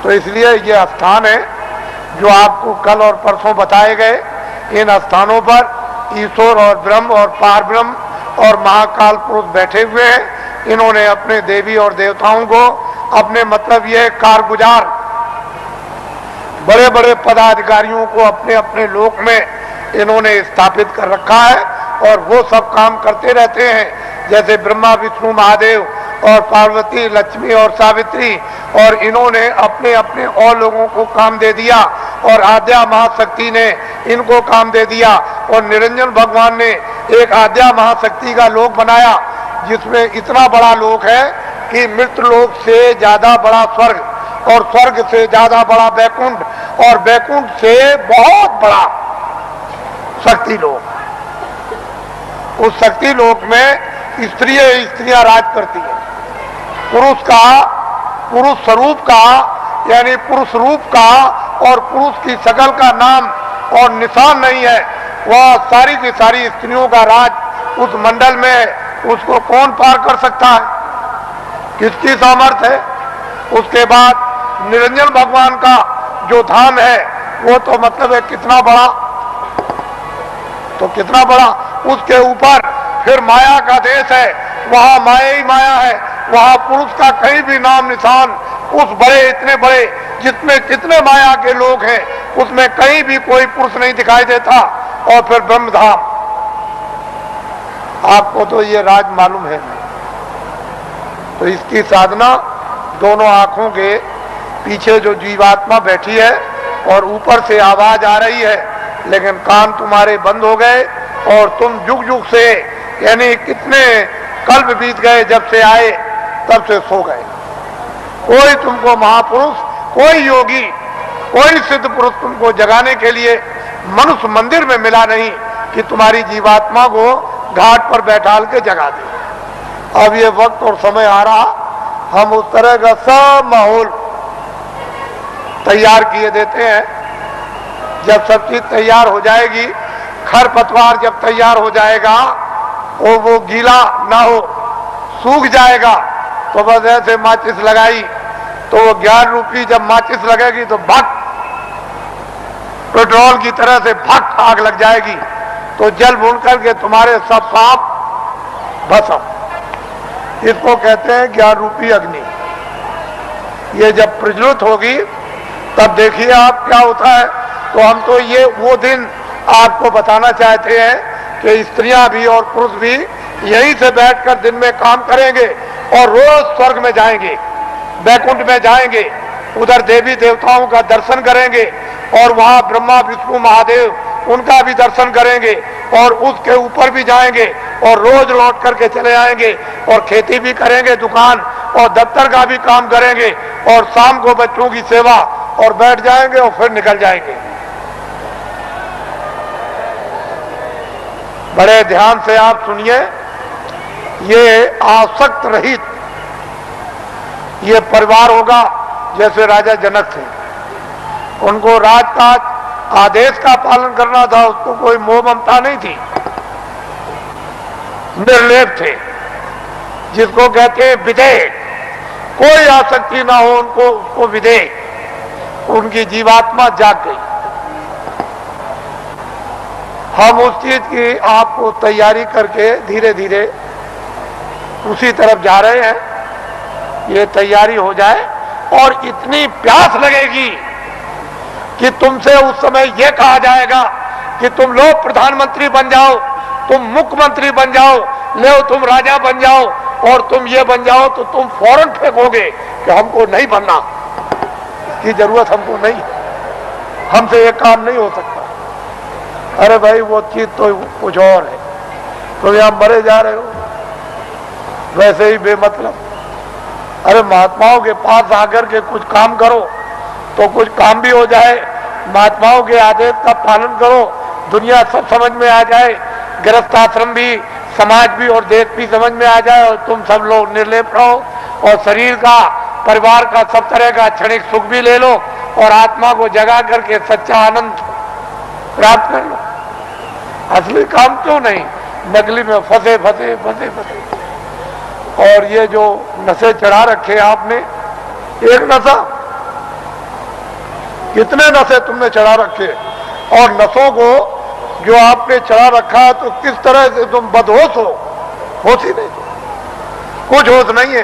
तो इसलिए ये स्थान है जो आपको कल और परसों बताए गए। इन स्थानों पर ईश्वर और ब्रह्म और पारब्रह्म और महाकाल पुरुष बैठे हुए हैं। इन्होंने अपने देवी और देवताओं को अपने मतलब ये कारगुजार बड़े बड़े पदाधिकारियों को अपने अपने लोक में इन्होंने स्थापित कर रखा है और वो सब काम करते रहते हैं। जैसे ब्रह्मा विष्णु महादेव और पार्वती लक्ष्मी और सावित्री, और इन्होंने अपने अपने और लोगों को काम दे दिया और आद्या महाशक्ति ने इनको काम दे दिया और निरंजन भगवान ने एक आद्या महाशक्ति का लोक बनाया जिसमें इतना बड़ा लोक है कि मृत्यु लोक से ज्यादा बड़ा स्वर्ग और स्वर्ग से ज्यादा बड़ा वैकुंठ और वैकुंठ से बहुत बड़ा शक्ति लोक। उस शक्ति लोक में स्त्रियां राज करती हैं। पुरुष स्वरूप का यानी पुरुष रूप का और पुरुष की शकल का नाम और निशान नहीं है। वह सारी की सारी स्त्रियों का राज उस मंडल में उसको कौन पार कर सकता है, किसकी सामर्थ्य है। उसके बाद निरंजन भगवान का जो धाम है वो तो मतलब है कितना बड़ा, तो कितना बड़ा। उसके ऊपर फिर माया का देश है, वहां माया ही माया है। वहां पुरुष का कहीं भी नाम निशान उस बड़े इतने बड़े जितने कितने माया के लोग हैं उसमें कहीं भी कोई पुरुष नहीं दिखाई देता। और फिर ब्रह्मधाम, आपको तो ये राज मालूम है। तो इसकी साधना दोनों आंखों के पीछे जो जीवात्मा बैठी है और ऊपर से आवाज आ रही है, लेकिन कान तुम्हारे बंद हो गए और तुम जुग जुग से यानी कितने कल्प बीत गए जब से आए तब से सो गए। कोई तुमको महापुरुष, कोई योगी, कोई सिद्ध पुरुष तुमको जगाने के लिए मनुष्य मंदिर में मिला नहीं कि तुम्हारी जीवात्मा को घाट पर बैठाल के जगा दे। अब ये वक्त और समय आ रहा, हम उस तरह का सब माहौल तैयार किए देते हैं। जब सब चीज तैयार हो जाएगी, खरपतवार जब तैयार हो जाएगा और वो गीला ना हो, सूख जाएगा, तो बस ऐसे माचिस लगाई तो वो 11 रुपये जब माचिस लगेगी तो भक पेट्रोल की तरह से भक आग लग जाएगी। तो जल भून करके तुम्हारे सब सांप भस्म। इसको कहते हैं 11 रुपये अग्नि। ये जब प्रज्वलित होगी तब देखिए आप क्या होता है। तो हम तो ये वो दिन आपको बताना चाहते हैं कि स्त्रियां भी और पुरुष भी यहीं से बैठकर दिन में काम करेंगे और रोज स्वर्ग में जाएंगे, वैकुंठ में जाएंगे, उधर देवी देवताओं का दर्शन करेंगे और वहां ब्रह्मा विष्णु महादेव उनका भी दर्शन करेंगे और उसके ऊपर भी जाएंगे और रोज लौट करके चले आएंगे और खेती भी करेंगे, दुकान और दफ्तर का भी काम करेंगे और शाम को बच्चों की सेवा और बैठ जाएंगे और फिर निकल जाएंगे। बड़े ध्यान से आप सुनिए, ये आसक्त रहित ये परिवार होगा जैसे राजा जनक थे। उनको राजकाज आदेश का पालन करना था, उसको कोई मोह ममता नहीं थी, निर्लेप थे, जिसको कहते हैं विधेय। कोई आसक्ति ना हो उनको, उसको विधेय। उनकी जीवात्मा जाग गई। हम उस चीज की आपको तैयारी करके धीरे धीरे उसी तरफ जा रहे हैं। ये तैयारी हो जाए और इतनी प्यास लगेगी कि तुमसे उस समय ये कहा जाएगा कि तुम लोग प्रधानमंत्री बन जाओ, तुम मुख्यमंत्री बन जाओ, ले तुम राजा बन जाओ और तुम ये बन जाओ, तो तुम फौरन फेंकोगे कि हमको नहीं बनना, इसकी जरूरत हमको नहीं, हमसे ये काम नहीं हो सकता। अरे भाई वो चीज तो कुछ और है, तुम यहां मरे जा रहे हो वैसे ही बेमतलब। अरे महात्माओं के पास आकर के कुछ काम करो तो कुछ काम भी हो जाए, महात्माओं के आदेश का पालन करो, दुनिया सब समझ में आ जाए, गृहस्थ आश्रम भी, समाज भी और देश भी समझ में आ जाए और तुम सब लोग निर्लेप रहो और शरीर का, परिवार का, सब तरह का क्षणिक सुख भी ले लो और आत्मा को जगा करके सच्चा आनंद प्राप्त कर लो। असली काम क्यों नहीं, नकली में फंसे फंसे फंसे फंसे। और ये जो नशे चढ़ा रखे आपने, एक नशा कितने नशे तुमने चढ़ा रखे, और नशों को जो आपने चढ़ा रखा है तो किस तरह से तुम बदहोश हो, होश ही नहीं, कुछ होश नहीं है।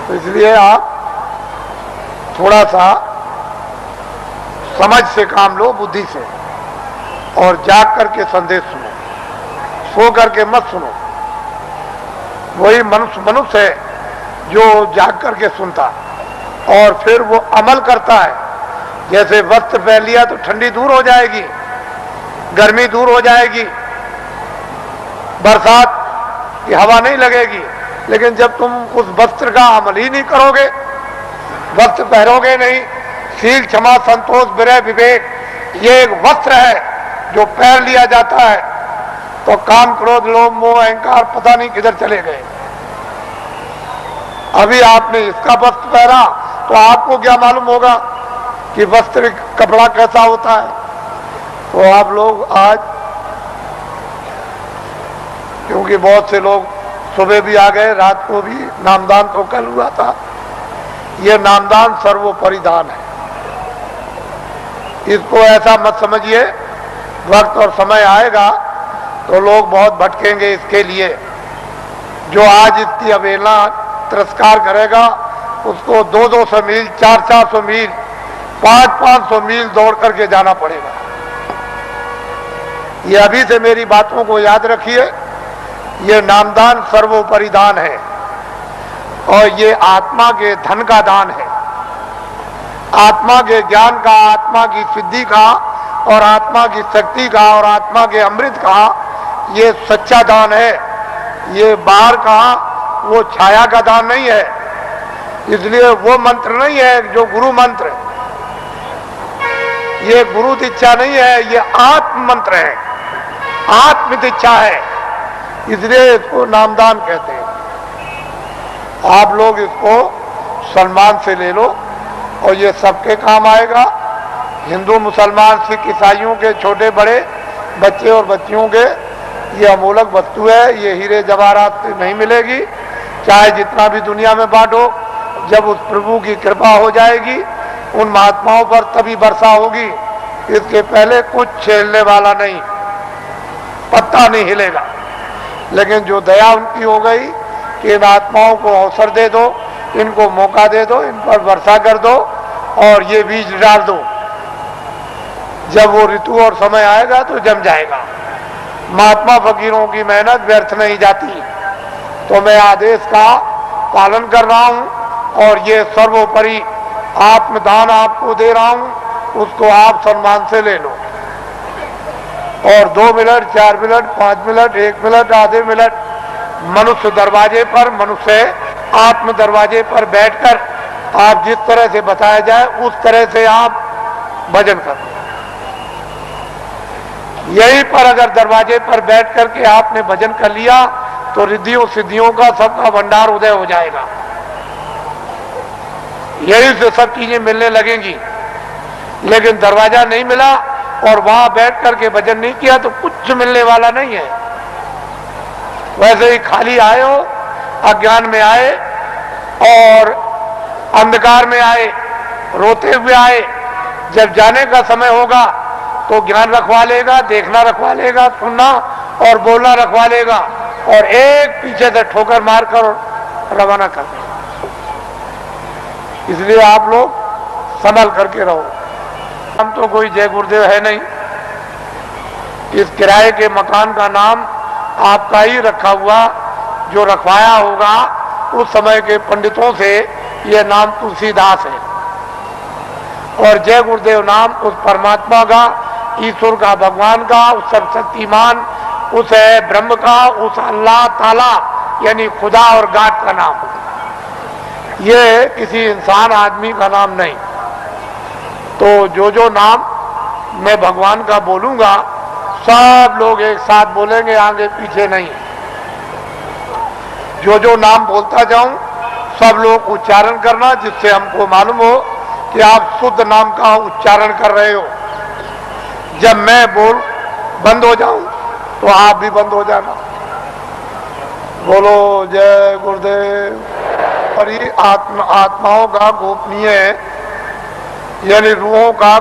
तो इसलिए आप थोड़ा सा समझ से काम लो, बुद्धि से, और जाग करके संदेश सुनो, सो करके मत सुनो। वही मनुष्य है जो जाग करके सुनता और फिर वो अमल करता है। जैसे वस्त्र पहन लिया तो ठंडी दूर हो जाएगी, गर्मी दूर हो जाएगी, बरसात की हवा नहीं लगेगी, लेकिन जब तुम उस वस्त्र का अमल ही नहीं करोगे, वस्त्र पहनोगे नहीं, शील क्षमा संतोष विरय विवेक ये एक वस्त्र है जो पहन लिया जाता है, तो काम क्रोध लोभ मोह अहंकार पता नहीं किधर चले गए। अभी आपने इसका वस्त्र पहना तो आपको क्या मालूम होगा कि वस्त्र कपड़ा कैसा होता है। तो आप लोग आज, क्योंकि बहुत से लोग सुबह भी आ गए, रात को भी नामदान तो कल हुआ था, ये नामदान सर्वोपरि दान है। इसको ऐसा मत समझिए, वक्त और समय आएगा तो लोग बहुत भटकेंगे इसके लिए। जो आज इसकी अवहेलना तिरस्कार करेगा उसको 200-200 मील 400-400 मील 500-500 मील दौड़ करके जाना पड़ेगा। ये अभी से मेरी बातों को याद रखिए, ये नामदान सर्वोपरि दान है और ये आत्मा के धन का दान है, आत्मा के ज्ञान का, आत्मा की सिद्धि का और आत्मा की शक्ति का और आत्मा के अमृत का ये सच्चा दान है। ये बाहर का वो छाया का दान नहीं है। इसलिए वो मंत्र नहीं है जो गुरु मंत्र, ये गुरु दीक्षा नहीं है, ये आत्म मंत्र है, आत्म दीक्षा है, इसलिए इसको नामदान कहते हैं। आप लोग इसको सम्मान से ले लो और ये सबके काम आएगा। हिंदू मुसलमान सिख ईसाइयों के छोटे बड़े बच्चे और बच्चियों के ये अमूलक वस्तु है, ये हीरे जवाहरात से नहीं मिलेगी, चाहे जितना भी दुनिया में बांटो। जब उस प्रभु की कृपा हो जाएगी उन महात्माओं पर तभी वर्षा होगी, इसके पहले कुछ छेड़ने वाला नहीं, पत्ता नहीं हिलेगा। लेकिन जो दया उनकी हो गई कि इन आत्माओं को अवसर दे दो, इनको मौका दे दो, इन पर वर्षा कर दो और ये बीज डाल दो, जब वो ऋतु और समय आएगा तो जम जाएगा। महात्मा फकीरों की मेहनत व्यर्थ नहीं जाती। तो मैं आदेश का पालन कर रहा हूं और ये सर्वोपरि आत्मदान आपको दे रहा हूं, उसको आप सम्मान से ले लो। और 2 मिनट 4 मिनट 5 मिनट 1 मिनट आधे मिनट मनुष्य दरवाजे पर, मनुष्य आत्म दरवाजे पर बैठकर आप जिस तरह से बताया जाए उस तरह से आप भजन करो। यहीं पर अगर दरवाजे पर बैठ करके आपने भजन कर लिया तो रिद्धियों सिद्धियों का सबका भंडार उदय हो जाएगा। यहीं से सब चीजें मिलने लगेंगी। लेकिन दरवाजा नहीं मिला और वहां बैठ करके भजन नहीं किया तो कुछ मिलने वाला नहीं है। वैसे ही खाली आए हो, अज्ञान में आए और अंधकार में आए, रोते हुए आए। जब जाने का समय होगा तो ज्ञान रखवा लेगा, देखना रखवा लेगा, सुनना और बोलना रखवा लेगा और एक पीछे से ठोकर मारकर रवाना कर देगा। इसलिए आप लोग संभल करके रहो। हम तो कोई जय गुरुदेव है नहीं, इस किराए के मकान का नाम आपका ही रखा हुआ, जो रखवाया होगा उस समय के पंडितों से, यह नाम तुलसीदास है। और जय गुरुदेव नाम उस परमात्मा का, ईश्वर का, भगवान का, उस सर्वशक्तिमान, उस ब्रह्म का, उस अल्लाह ताला यानी खुदा और गाड का नाम। ये किसी इंसान आदमी का नाम नहीं। तो जो नाम मैं भगवान का बोलूंगा सब लोग एक साथ बोलेंगे, आगे पीछे नहीं। जो नाम बोलता जाऊं सब लोग उच्चारण करना, जिससे हमको मालूम हो कि आप शुद्ध नाम का उच्चारण कर रहे हो। जब मैं बोल बंद हो जाऊं तो आप भी बंद हो जाना। बोलो जय गुरुदेव। और ये आत्माओं का गोपनीय यानी रूहों का